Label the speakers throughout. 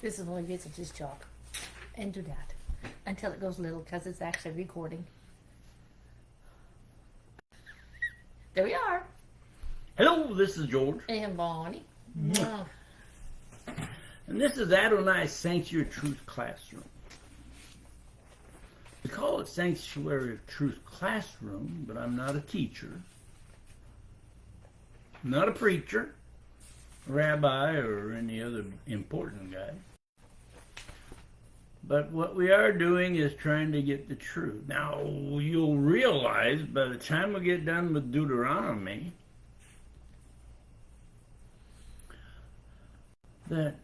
Speaker 1: This is what he gets at his job. And do that. Until it goes little, because it's actually recording. There we are.
Speaker 2: Hello, this is George.
Speaker 1: And Bonnie.
Speaker 2: And this is Adonai Sanctuary Truth Classroom. We call it Sanctuary of Truth Classroom, but I'm not a teacher. I'm not a preacher, rabbi, or any other important guy. But what we are doing is trying to get the truth. Now, you'll realize by the time we get done with Deuteronomy that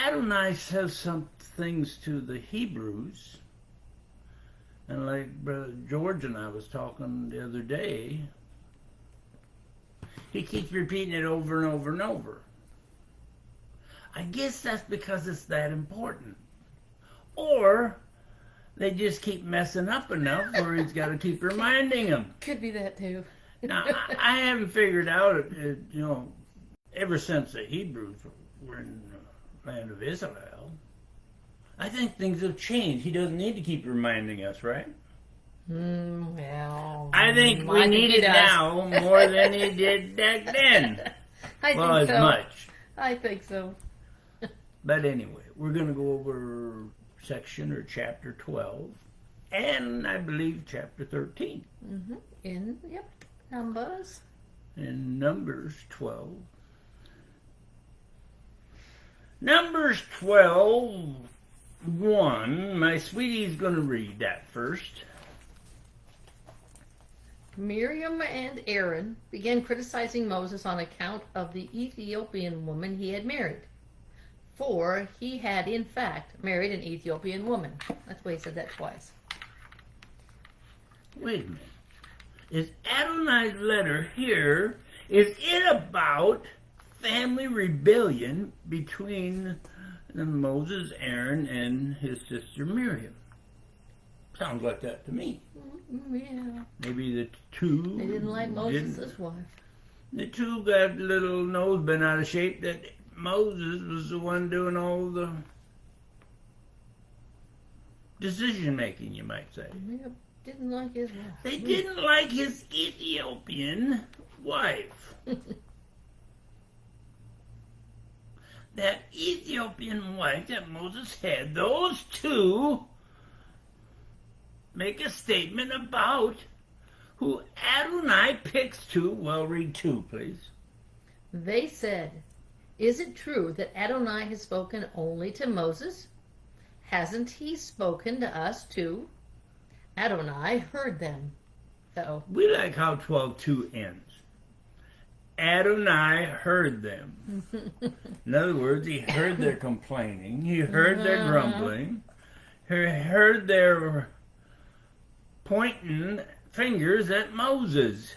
Speaker 2: Adonai says some things to the Hebrews, and like Brother George and I was talking the other day, he keeps repeating it over and over and over. I guess that's because it's that important. Or they just keep messing up enough where he's got to keep reminding them.
Speaker 1: Could be that too.
Speaker 2: Now, I haven't figured out, ever since the Hebrews were in the land of Israel, I think things have changed. He doesn't need to keep reminding us, right?
Speaker 1: Well,
Speaker 2: I think we need it now more than he did back then.
Speaker 1: I
Speaker 2: Well,
Speaker 1: think
Speaker 2: as
Speaker 1: so.
Speaker 2: much.
Speaker 1: I think so.
Speaker 2: But anyway, we're going to go over section or chapter 12, and I believe chapter 13.
Speaker 1: Numbers.
Speaker 2: In Numbers 12. Numbers 12, 1. My sweetie's going to read that first.
Speaker 1: Miriam and Aaron began criticizing Moses on account of the Ethiopian woman he had married. For he had, in fact, married an Ethiopian woman. That's why he said that twice.
Speaker 2: Wait a minute. Is Adonai's letter here, is it about family rebellion between Moses, Aaron, and his sister Miriam? Sounds like that to me.
Speaker 1: Yeah.
Speaker 2: Maybe the two...
Speaker 1: They didn't like Moses' wife.
Speaker 2: The two got a little nose bent out of shape that Moses was the one doing all the decision making, you might say.
Speaker 1: Yep. Didn't like his wife.
Speaker 2: They didn't like his Ethiopian wife. That Ethiopian wife that Moses had, those two make a statement about who Adonai picks to. Well, read 2, please.
Speaker 1: They said, "Is it true that Adonai has spoken only to Moses? Hasn't he spoken to us too?" Adonai heard them, though.
Speaker 2: We like how 12:2 ends. Adonai heard them. In other words, he heard their complaining. He heard their grumbling. He heard their pointing fingers at Moses.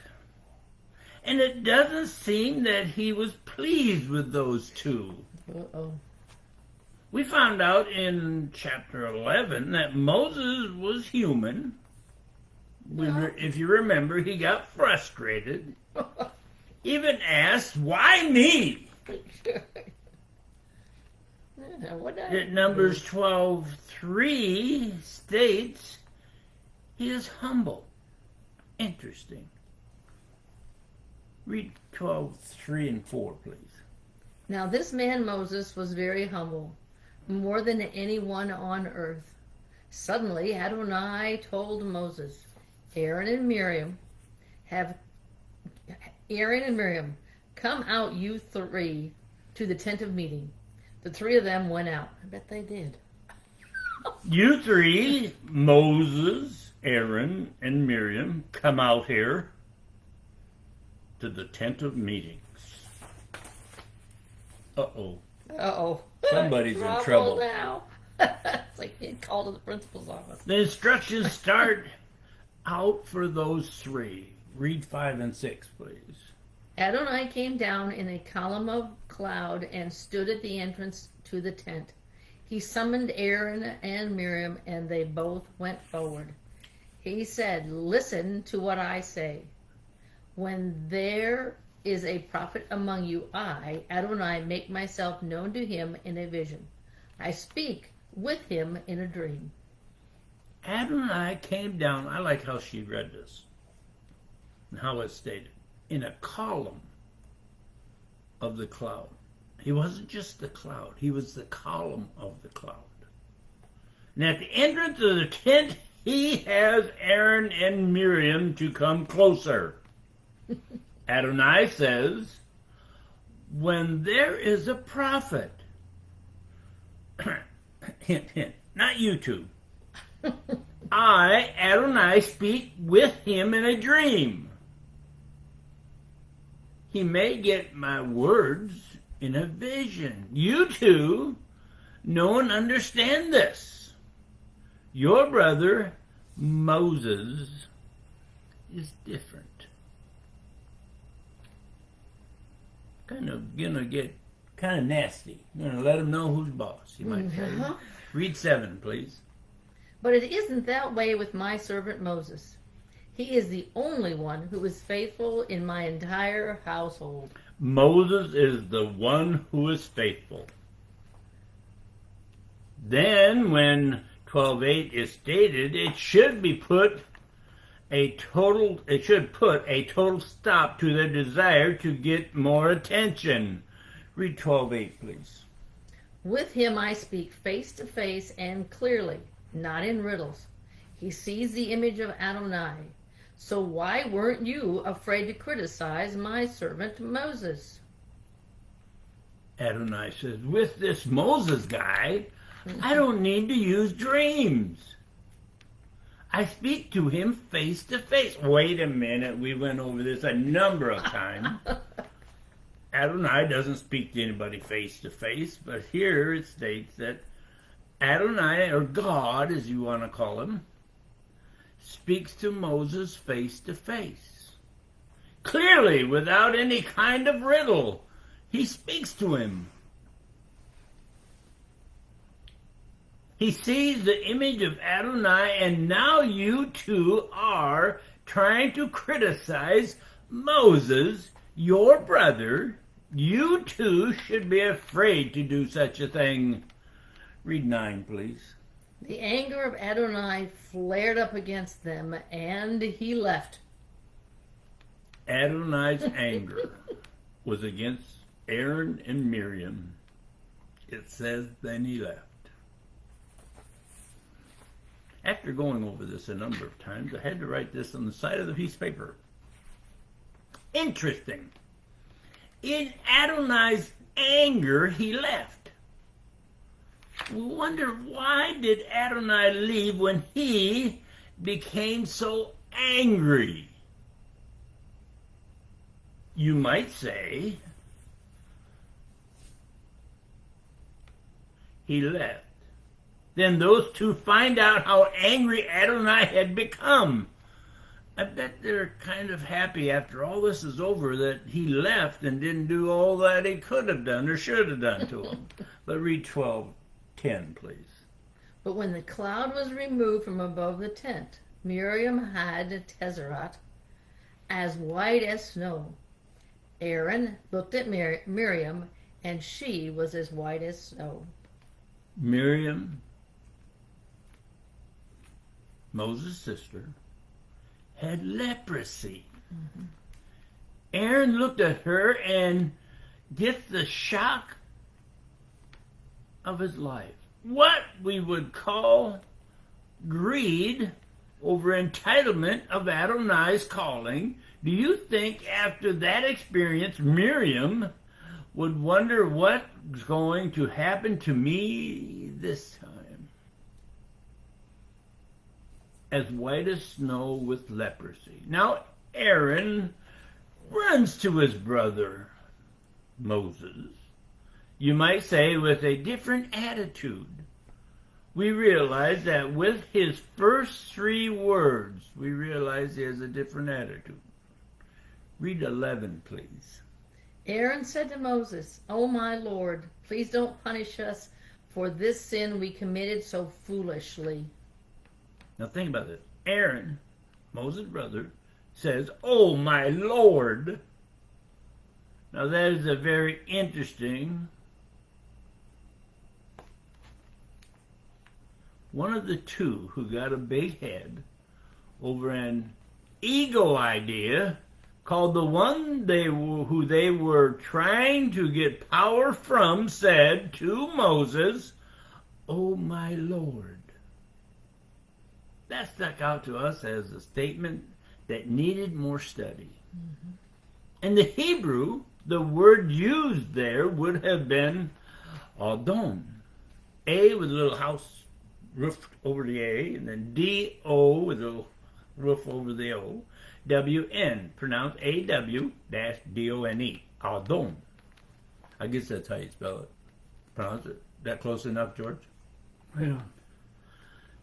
Speaker 2: And it doesn't seem that he was pleased with those two.
Speaker 1: Uh-oh.
Speaker 2: We found out in chapter 11 that Moses was human. If you remember, he got frustrated. Even asked, "Why me?" Numbers 12:3 states he is humble. Interesting. Read 12:3 and 4, please.
Speaker 1: Now this man Moses was very humble, more than anyone on earth. Suddenly Adonai told Moses, Aaron and Miriam, come out, you three, to the tent of meeting. The three of them went out. I bet they did.
Speaker 2: You three, Moses, Aaron, and Miriam, come out here to the tent of meetings. Uh-oh.
Speaker 1: Uh-oh.
Speaker 2: Somebody's in trouble
Speaker 1: now. It's like being called to the principal's office.
Speaker 2: The instructions start out for those three. Read 5 and 6, please.
Speaker 1: Adonai came down in a column of cloud and stood at the entrance to the tent. He summoned Aaron and Miriam, and they both went forward. He said, "Listen to what I say. When there is a prophet among you, I, Adonai, make myself known to him in a vision. I speak with him in a dream.
Speaker 2: Adonai came down. I like how she read this and how it's stated. In a column of the cloud. He wasn't just the cloud. He was the column of the cloud. And at the entrance of the tent, he has Aaron and Miriam to come closer. Adonai says, when there is a prophet, hint, hint, not you two, I, Adonai, speak with him in a dream. He may get my words in a vision. You two know and understand this. Your brother, Moses, is different. Kind of gonna get kind of nasty. I'm gonna let him know who's boss. You might say. Read 7, please.
Speaker 1: But it isn't that way with my servant Moses. He is the only one who is faithful in my entire household.
Speaker 2: Moses is the one who is faithful. Then, when 12:8 is stated, it should put a total stop to their desire to get more attention. Read 12:8, please.
Speaker 1: With him I speak face to face and clearly, not in riddles. He sees the image of Adonai. So why weren't you afraid to criticize my servant Moses?
Speaker 2: Adonai says, with this Moses guy, I don't need to use dreams. I speak to him face to face. Wait a minute, we went over this a number of times. Adonai doesn't speak to anybody face to face, but here it states that Adonai, or God as you want to call him, speaks to Moses face to face. Clearly, without any kind of riddle, he speaks to him. He sees the image of Adonai, and now you two are trying to criticize Moses, your brother. You two should be afraid to do such a thing. Read 9, please.
Speaker 1: The anger of Adonai flared up against them, and he left.
Speaker 2: Adonai's anger was against Aaron and Miriam. It says, then he left. After going over this a number of times, I had to write this on the side of the piece of paper. Interesting. In Adonai's anger, he left. We wonder, why did Adonai leave when he became so angry? You might say he left. Then those two find out how angry Adonai had become. I bet they're kind of happy after all this is over that he left and didn't do all that he could have done or should have done to him. But read 12:10, please.
Speaker 1: But when the cloud was removed from above the tent, Miriam had Tezerot as white as snow. Aaron looked at Miriam, and she was as white as snow.
Speaker 2: Miriam, Moses' sister, had leprosy. Mm-hmm. Aaron looked at her and gets the shock of his life. What we would call greed over entitlement of Adonai's calling. Do you think after that experience Miriam would wonder what's going to happen to me this time? As white as snow with leprosy. Now Aaron runs to his brother Moses, you might say with a different attitude. We realize that with his first 3 words, we realize he has a different attitude. Read 11, please.
Speaker 1: Aaron said to Moses, "O my Lord, please don't punish us for this sin we committed so foolishly."
Speaker 2: Now think about this. Aaron, Moses' brother, says, "Oh my Lord." Now that is a very interesting one of the two who got a big head over an ego idea called the one who they were trying to get power from, said to Moses, "Oh my Lord." That stuck out to us as a statement that needed more study. In the Hebrew, the word used there would have been Adon. A with a little house roof over the A, and then D-O with a little roof over the O. W-N, pronounced A-W-D-O-N-E. Adon. I guess that's how you spell it. Pronounce it. That close enough, George?
Speaker 3: Yeah.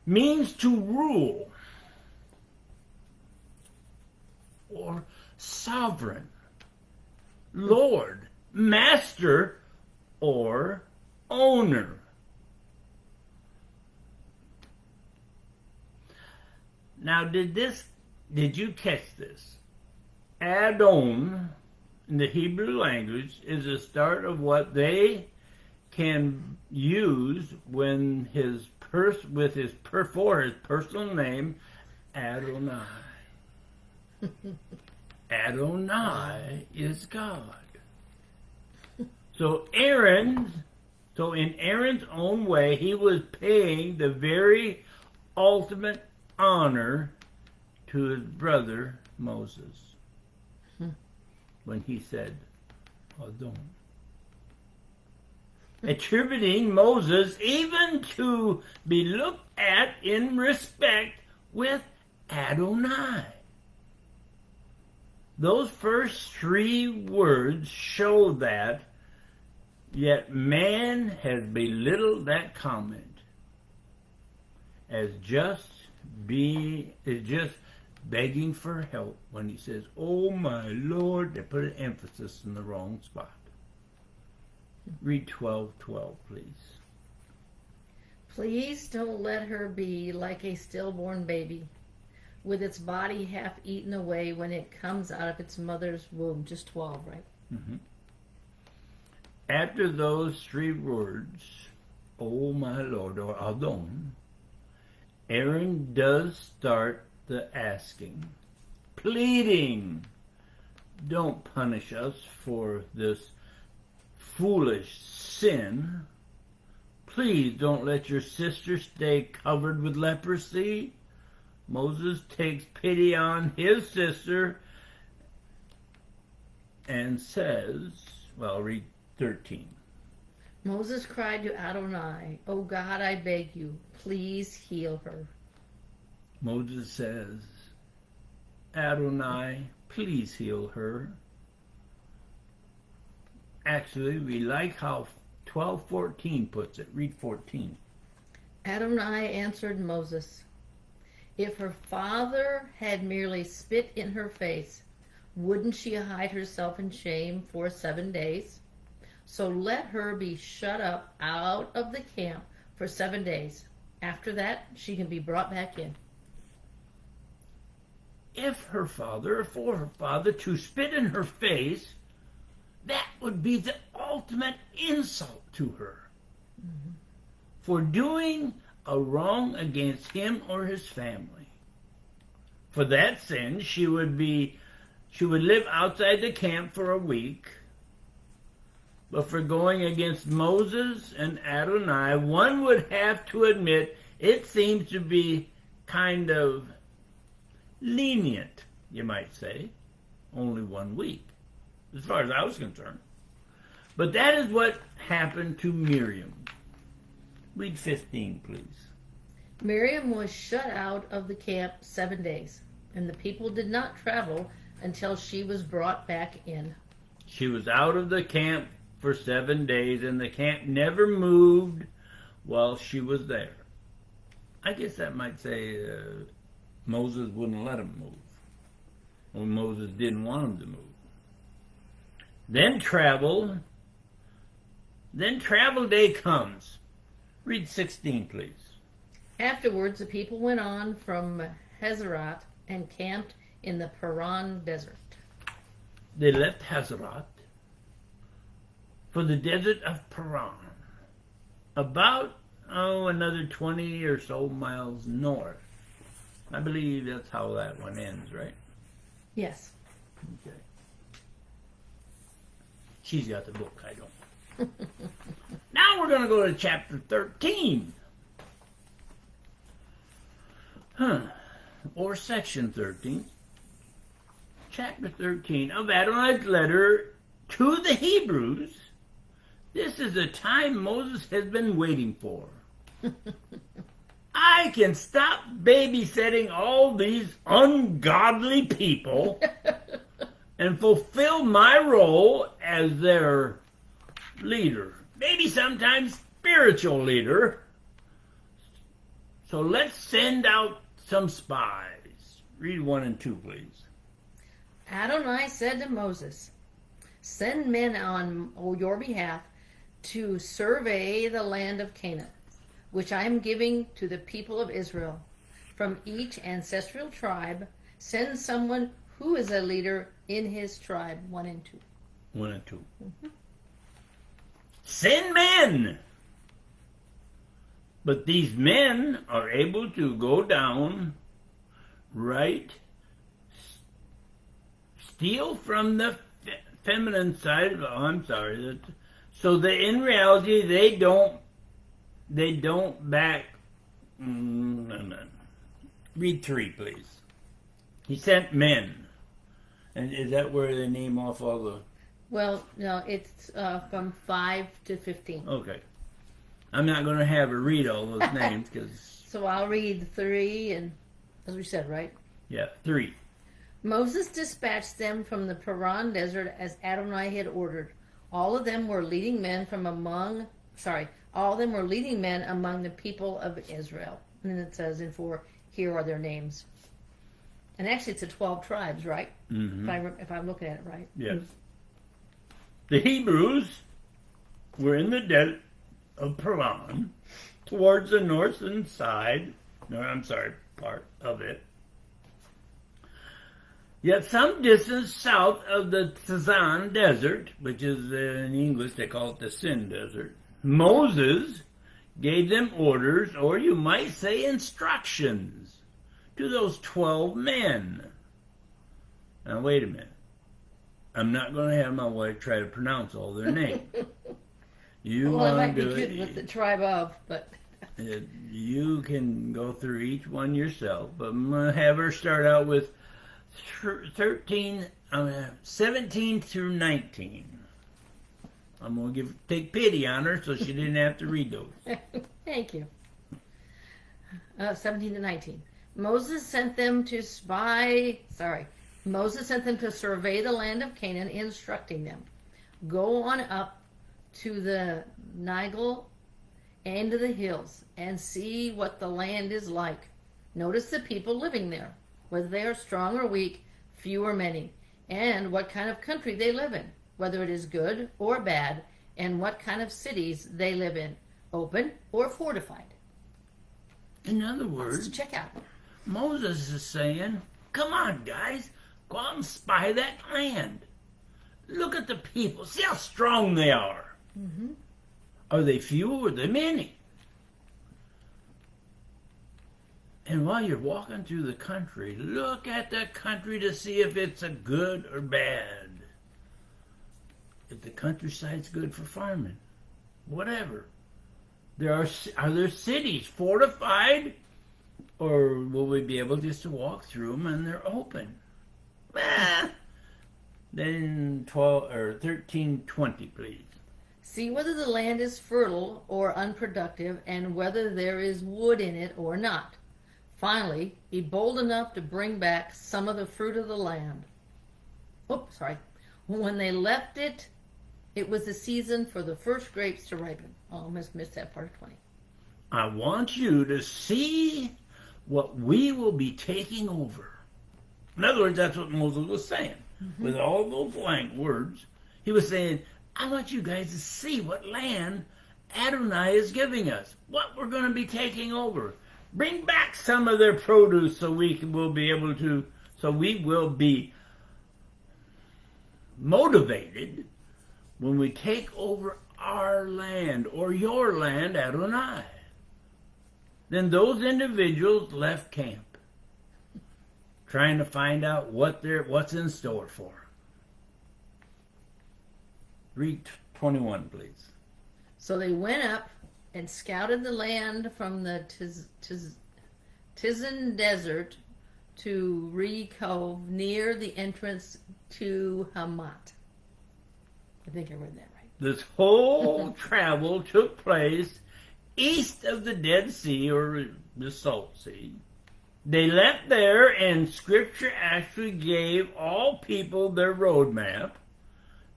Speaker 2: Means to rule or sovereign, Lord, master, or owner. Now, did you catch this? Adon in the Hebrew language is the start of what they can use when for his personal name, Adonai. Adonai is God. So in Aaron's own way, he was paying the very ultimate honor to his brother Moses when he said, Adon. Attributing Moses even to be looked at in respect with Adonai. Those first three words show that, yet man has belittled that comment as just begging for help when he says, "Oh my Lord," they put an emphasis in the wrong spot. Read 12:12, please.
Speaker 1: Please don't let her be like a stillborn baby, with its body half eaten away when it comes out of its mother's womb. Just 12, right?
Speaker 2: Mm-hmm. After those three words, "Oh my Lord," or Adon, Aaron does start the asking, pleading, "Don't punish us for this foolish sin. Please don't let your sister stay covered with leprosy." Moses takes pity on his sister and says, well, read 13.
Speaker 1: Moses cried to Adonai, "O God, I beg you, please heal her."
Speaker 2: Moses says, "Adonai, please heal her." Actually, we like how 12:14 puts it. Read 14.
Speaker 1: Adonai answered Moses, "If her father had merely spit in her face, wouldn't she hide herself in shame for 7 days? So let her be shut up out of the camp for 7 days. After that, she can be brought back in."
Speaker 2: If her father, or for her father, to spit in her face, that would be the ultimate insult to her. Mm-hmm. For doing a wrong against him or his family. For that sin, she would live outside the camp for a week. But for going against Moses and Adonai, one would have to admit it seems to be kind of lenient, you might say. Only 1 week, as far as I was concerned. But that is what happened to Miriam. Read 15, please.
Speaker 1: Miriam was shut out of the camp 7 days, and the people did not travel until she was brought back in.
Speaker 2: She was out of the camp for 7 days, and the camp never moved while she was there. I guess that might say Moses wouldn't let him move. Or Moses didn't want him to move. Then travel day comes. Read 16, please.
Speaker 1: Afterwards, the people went on from Hazerat and camped in the Paran desert.
Speaker 2: They left Hazerat for the desert of Paran, about another 20 or so miles north. I believe that's how that one ends, right?
Speaker 1: Yes.
Speaker 2: Okay. She's got the book, I don't. Now we're going to go to chapter 13. Or section 13. Chapter 13 of Adonai's letter to the Hebrews. This is the time Moses has been waiting for. I can stop babysitting all these ungodly people and fulfill my role as their leader. Maybe sometimes spiritual leader. So let's send out some spies. Read 1 and 2, please.
Speaker 1: Adonai said to Moses, "Send men on your behalf to survey the land of Canaan, which I am giving to the people of Israel. From each ancestral tribe, send someone who is a leader in his tribe." 1 and 2.
Speaker 2: 1 and 2. Send men! But these men are able to go down, right, steal from the feminine side of, so that in reality they don't back. Read 3, please. He sent men, and is that where they name off all the?
Speaker 1: Well, no, it's from 5 to 15.
Speaker 2: Okay, I'm not going to have her read all those names because.
Speaker 1: So I'll read 3, and as we said, right?
Speaker 2: Yeah, 3.
Speaker 1: Moses dispatched them from the Paran desert as Adonai had ordered. All of them were leading men among the people of Israel. And then it says in 4, here are their names. And actually it's the 12 tribes, right?
Speaker 2: Mm-hmm.
Speaker 1: If I'm looking at it right.
Speaker 2: Yes. The Hebrews were in the desert of Paran towards the northern part of it. Yet some distance south of the Tzazan Desert, which is in English they call it the Sin Desert, Moses gave them orders, or you might say instructions, to those 12 men. Now wait a minute. I'm not going to have my wife try to pronounce all their names.
Speaker 1: Well, it might be good with the tribe of, but...
Speaker 2: You can go through each one yourself, but I'm going to have her start out with 17 through 19. I'm going to take pity on her so she didn't have to read those.
Speaker 1: Thank you. 17 to 19. Moses sent them to survey the land of Canaan, instructing them, "Go on up to the Nile and to the hills and see what the land is like. Notice the people living there, whether they are strong or weak, few or many, and what kind of country they live in, whether it is good or bad, and what kind of cities they live in, open or fortified."
Speaker 2: In other words,
Speaker 1: let's check out.
Speaker 2: Moses is saying, come on, guys, go out and spy that land. Look at the people. See how strong they are.
Speaker 1: Mm-hmm.
Speaker 2: Are they few or are they many? And while you're walking through the country, look at the country to see if it's a good or bad. If the countryside's good for farming, whatever. Are there cities fortified, or will we be able just to walk through them and they're open? Then 13:20, please.
Speaker 1: See whether the land is fertile or unproductive, and whether there is wood in it or not. Finally, be bold enough to bring back some of the fruit of the land. When they left it, it was the season for the first grapes to ripen. Oh, I missed that part of 20.
Speaker 2: I want you to see what we will be taking over. In other words, that's what Moses was saying. Mm-hmm. With all those blank words, he was saying, I want you guys to see what land Adonai is giving us, what we're going to be taking over. Bring back some of their produce so we will be motivated when we take over our land, or your land, Adonai. Then those individuals left camp, trying to find out what's in store for them. Read 21, please.
Speaker 1: So they went up and scouted the land from the Tizon Desert to Re Cove near the entrance to Hamat. I think I read that right.
Speaker 2: This whole travel took place east of the Dead Sea, or the Salt Sea. They left there, and Scripture actually gave all people their road map.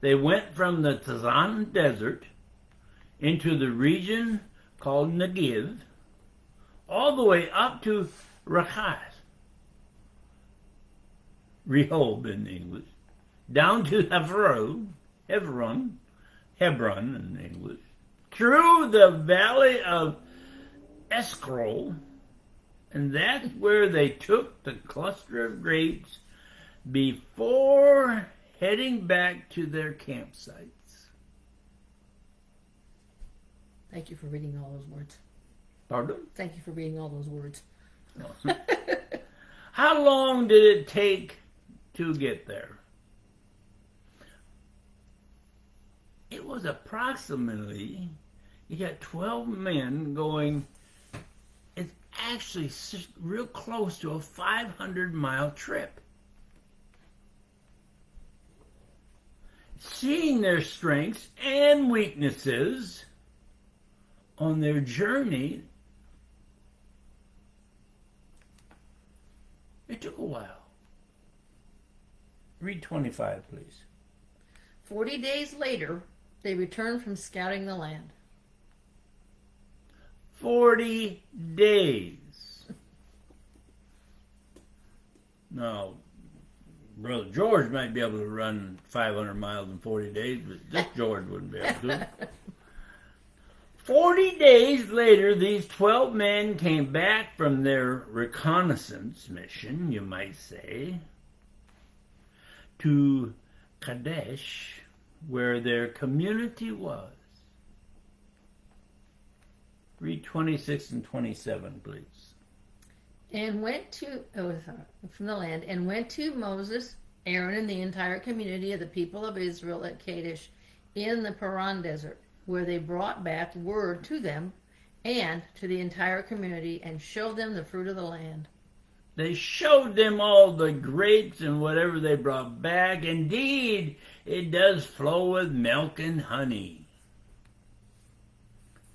Speaker 2: They went from the Tizon Desert into the region called Negev, all the way up to Rehob in English, down to Hebron in English, through the valley of Escroll, and that's where they took the cluster of grapes before heading back to their campsites.
Speaker 1: Thank you for reading all those words.
Speaker 2: Pardon?
Speaker 1: Thank you for reading all those words.
Speaker 2: How long did it take to get there? It was approximately, you got 12 men going, it's actually real close to a 500-mile trip. Seeing their strengths and weaknesses on their journey, it took a while. Read 25, please.
Speaker 1: 40 days later, they returned from scouting the land.
Speaker 2: 40 days. Now, Brother George might be able to run 500 miles in 40 days, but this George wouldn't be able to. 40 days later, these 12 men came back from their reconnaissance mission, you might say, to Kadesh, where their community was. Read 26 and 27, please.
Speaker 1: And went to, from the land, and went to Moses, Aaron, and the entire community of the people of Israel at Kadesh in the Paran Desert, where they brought back word to them and to the entire community and showed them the fruit of the land.
Speaker 2: They showed them all the grapes and whatever they brought back. Indeed, it does flow with milk and honey.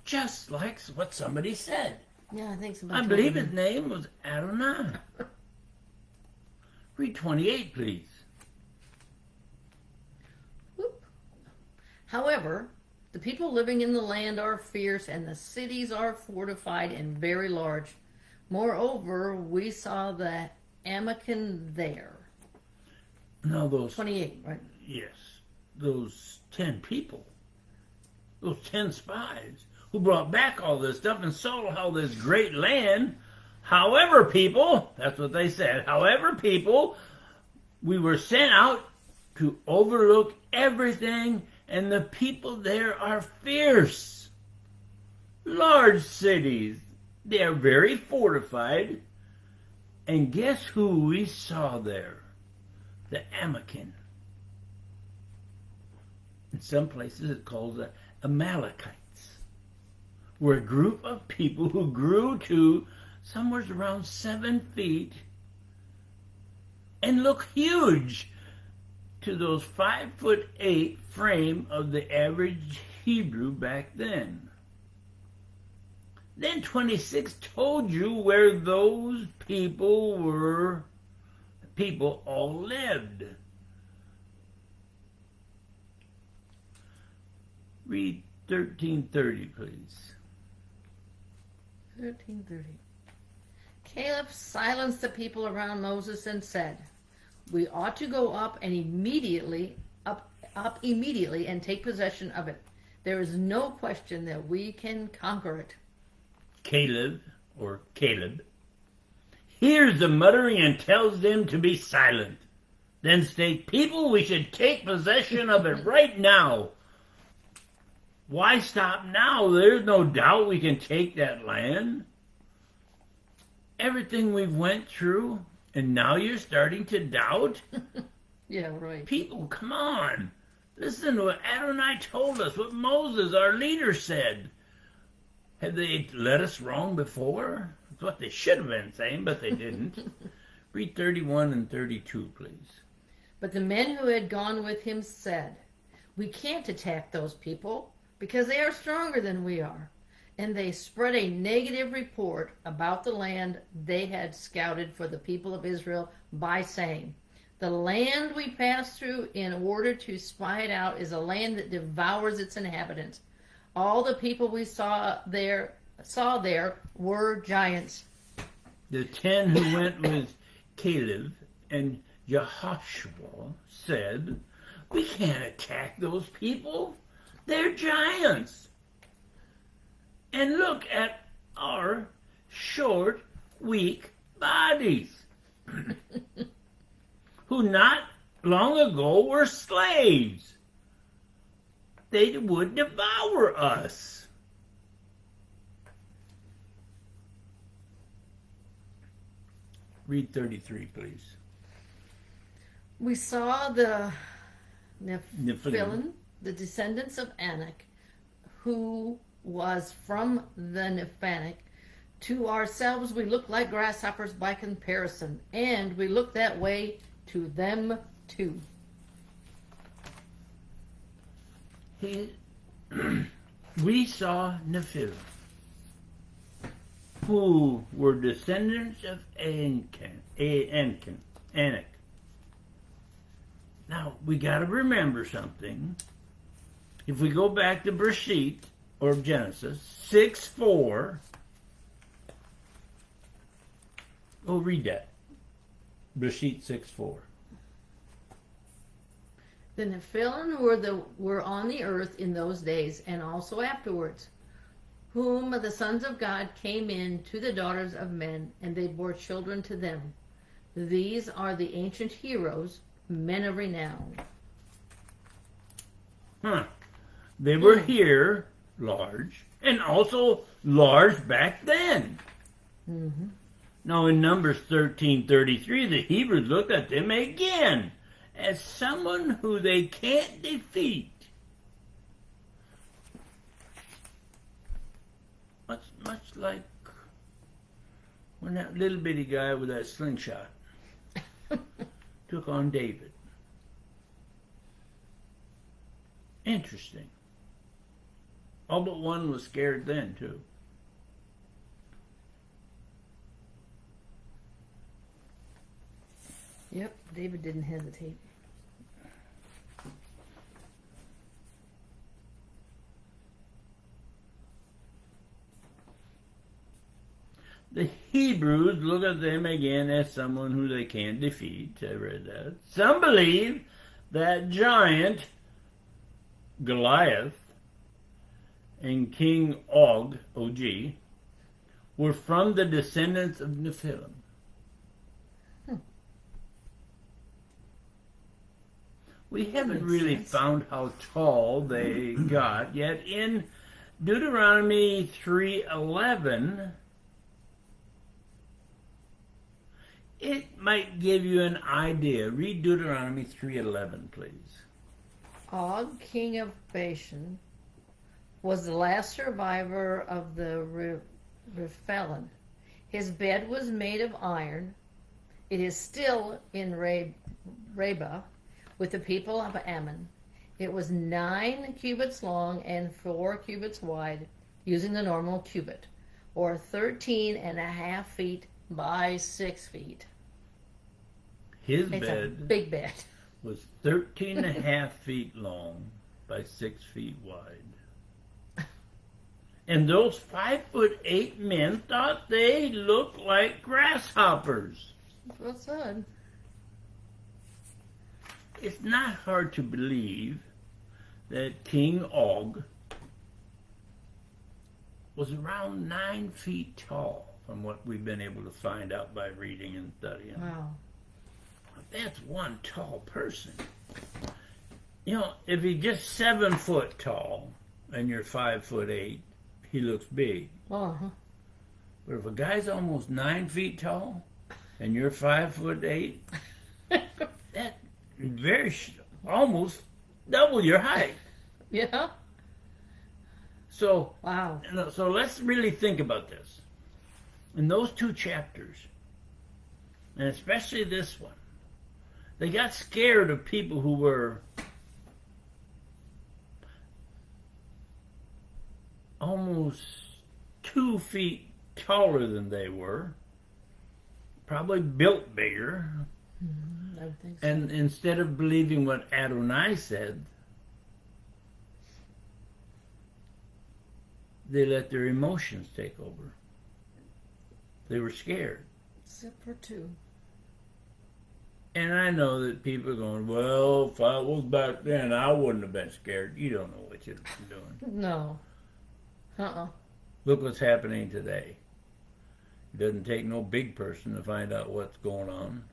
Speaker 2: Just like what somebody said.
Speaker 1: Yeah, I think so.
Speaker 2: I believe his name was Adonai. Read 28, please.
Speaker 1: Whoop. However, the people living in the land are fierce, and the cities are fortified and very large. Moreover, we saw the Amakim there.
Speaker 2: Now those
Speaker 1: 28, right?
Speaker 2: Yes, those 10 people, those 10 spies who brought back all this stuff and saw how this great land. However, people, that's what they said. However, people, we were sent out to overlook everything, and the people there are fierce. Large cities. They are very fortified. And guess who we saw there? The Amakim. In some places it's called the Amalekites. We're a group of people who grew to somewhere around 7 feet and look huge to those 5'8" frame of the average Hebrew back then. Then 26 told you where those people all lived. Read 13:30, please.
Speaker 1: 13:30. Caleb silenced the people around Moses and said, "We ought to go up immediately and take possession of it. There is no question that we can conquer it." Caleb
Speaker 2: hears the muttering and tells them to be silent. Then state, "People, we should take possession of it right now." Why stop now? There's no doubt we can take that land. everything we've went through, and now you're starting to doubt?
Speaker 1: Yeah, right.
Speaker 2: People, come on. Listen to what Adonai told us, what Moses, our leader, said. Had they led us wrong before? That's what they should have been saying, but they didn't. Read 31 and 32, please.
Speaker 1: But the men who had gone with him said, "We can't attack those people because they are stronger than we are." And they spread a negative report about the land they had scouted for the people of Israel by saying, "The land we passed through in order to spy it out is a land that devours its inhabitants. All the people we saw there were giants."
Speaker 2: The 10 who went with Caleb and Jehoshua said, "We can't attack those people. They're giants. And look at our short, weak bodies, who not long ago were slaves. They would devour us." Read 33, please.
Speaker 1: We saw the Nephilim, the descendants of Anak, who was from the Nephanic. To ourselves we look like grasshoppers by comparison, and we look that way to them too.
Speaker 2: We saw Nephilim, who were descendants of Anak. Now, we got to remember something. If we go back to Bereshit, or Genesis 6:4, oh, read that. Bereshit 6:4.
Speaker 1: The Nephilim were on the earth in those days, and also afterwards, whom the sons of God came in to the daughters of men, and they bore children to them. These are the ancient heroes, men of renown.
Speaker 2: They were here, large, and also large back then.
Speaker 1: Mm-hmm.
Speaker 2: Now in Numbers 13:33, the Hebrews looked at them again as someone who they can't defeat. Much like when that little bitty guy with that slingshot took on David. Interesting. All but one was scared then, too.
Speaker 1: Yep, David didn't hesitate.
Speaker 2: The Hebrews look at them again as someone who they can't defeat. I read that. Some believe that giant Goliath and King Og, O-G, were from the descendants of Nephilim. We haven't really found how tall they got, yet in Deuteronomy 3:11, it might give you an idea. Read Deuteronomy 3:11, please.
Speaker 1: Og, king of Bashan, was the last survivor of the Rephaim. His bed was made of iron. It is still in Reba with the people of Ammon. It was 9 cubits long and 4 cubits wide, using the normal cubit, or 13.5 feet by 6 feet.
Speaker 2: His
Speaker 1: It's
Speaker 2: bed
Speaker 1: a big bed.
Speaker 2: was 13.5 feet long by 6 feet wide. And those 5'8" men thought they looked like grasshoppers.
Speaker 1: That's what it said.
Speaker 2: It's not hard to believe that King Og was around 9 feet tall, from what we've been able to find out by reading and studying.
Speaker 1: Wow.
Speaker 2: That's one tall person. You know, if he's just 7 foot tall and you're 5'8", he looks big.
Speaker 1: Uh-huh.
Speaker 2: But if a guy's almost 9 feet tall and you're 5'8", that almost double your height.
Speaker 1: Yeah.
Speaker 2: So
Speaker 1: Wow.
Speaker 2: so let's really think about this. In those 2 chapters, and especially this one, they got scared of people who were almost 2 feet taller than they were, probably built bigger.
Speaker 1: I would think so.
Speaker 2: And instead of believing what Adonai said, they let their emotions take over. They were scared.
Speaker 1: Except for 2.
Speaker 2: And I know that people are going, well, if I was back then, I wouldn't have been scared. You don't know what you've been doing.
Speaker 1: No.
Speaker 2: Look what's happening today. It doesn't take no big person to find out what's going on.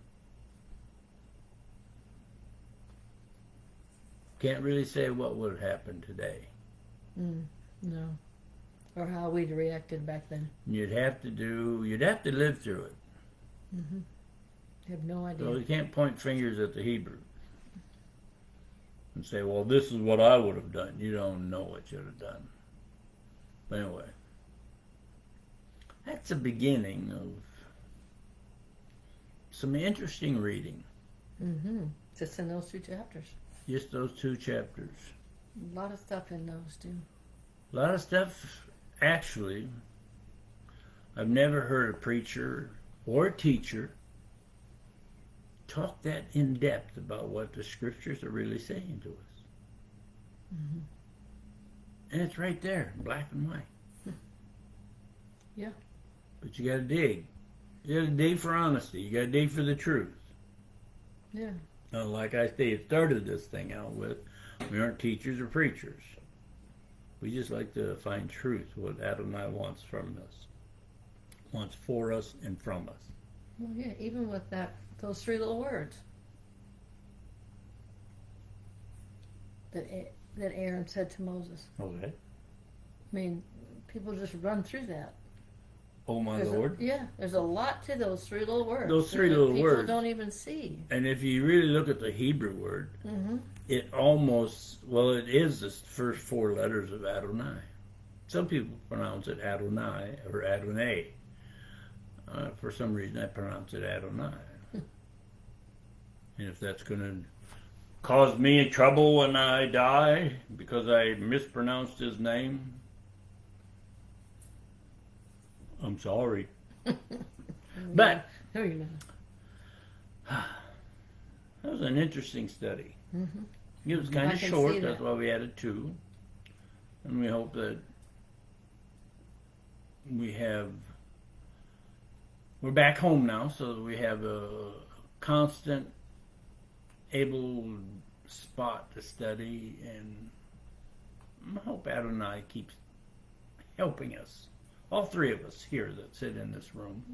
Speaker 2: Can't really say what would have happened today.
Speaker 1: No. Or how we'd reacted back then.
Speaker 2: You'd have to live through it.
Speaker 1: I have no idea.
Speaker 2: So you can't point fingers at the Hebrew and say, well, this is what I would have done. You don't know what you'd have done. But anyway, that's the beginning of some interesting reading.
Speaker 1: Just in those 2 chapters.
Speaker 2: Just those 2 chapters.
Speaker 1: A lot of stuff in those, too.
Speaker 2: A lot of stuff, actually, I've never heard a preacher or a teacher talk that in depth about what the scriptures are really saying to us. And it's right there, black and white.
Speaker 1: Yeah.
Speaker 2: But you gotta dig. You gotta dig for honesty. You gotta dig for the truth.
Speaker 1: Yeah.
Speaker 2: Like I started this thing out with, we aren't teachers or preachers. We just like to find truth, what Adonai wants from us. Wants for us and from us.
Speaker 1: Well, yeah, even with those 3 little words that Aaron said to Moses.
Speaker 2: Okay.
Speaker 1: I mean, people just run through that.
Speaker 2: Oh my Lord.
Speaker 1: There's a lot to those 3 little words.
Speaker 2: Those 3
Speaker 1: that
Speaker 2: little
Speaker 1: people
Speaker 2: words.
Speaker 1: don't even see.
Speaker 2: And if you really look at the Hebrew word, it it is the first 4 letters of Adonai. Some people pronounce it Adonai or Adonai. For some reason, I pronounce it Adonai. And if that's going to cause me trouble when I die because I mispronounced his name, I'm sorry. But
Speaker 1: No, you're not.
Speaker 2: that was an interesting study. It was
Speaker 1: I
Speaker 2: kind of
Speaker 1: can
Speaker 2: short,
Speaker 1: see
Speaker 2: that's
Speaker 1: that.
Speaker 2: why we added 2. And we hope that we're back home now, so we have a constant, able spot to study, and I hope Adonai keeps helping us, all 3 of us here that sit in this room,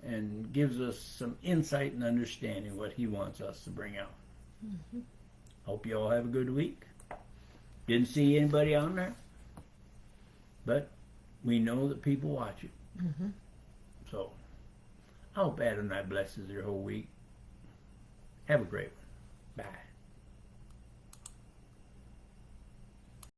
Speaker 2: and gives us some insight and understanding what he wants us to bring out. Hope you all have a good week. Didn't see anybody on there, but we know that people watch it. So I hope Adonai blesses your whole week. Have a great one. Bye.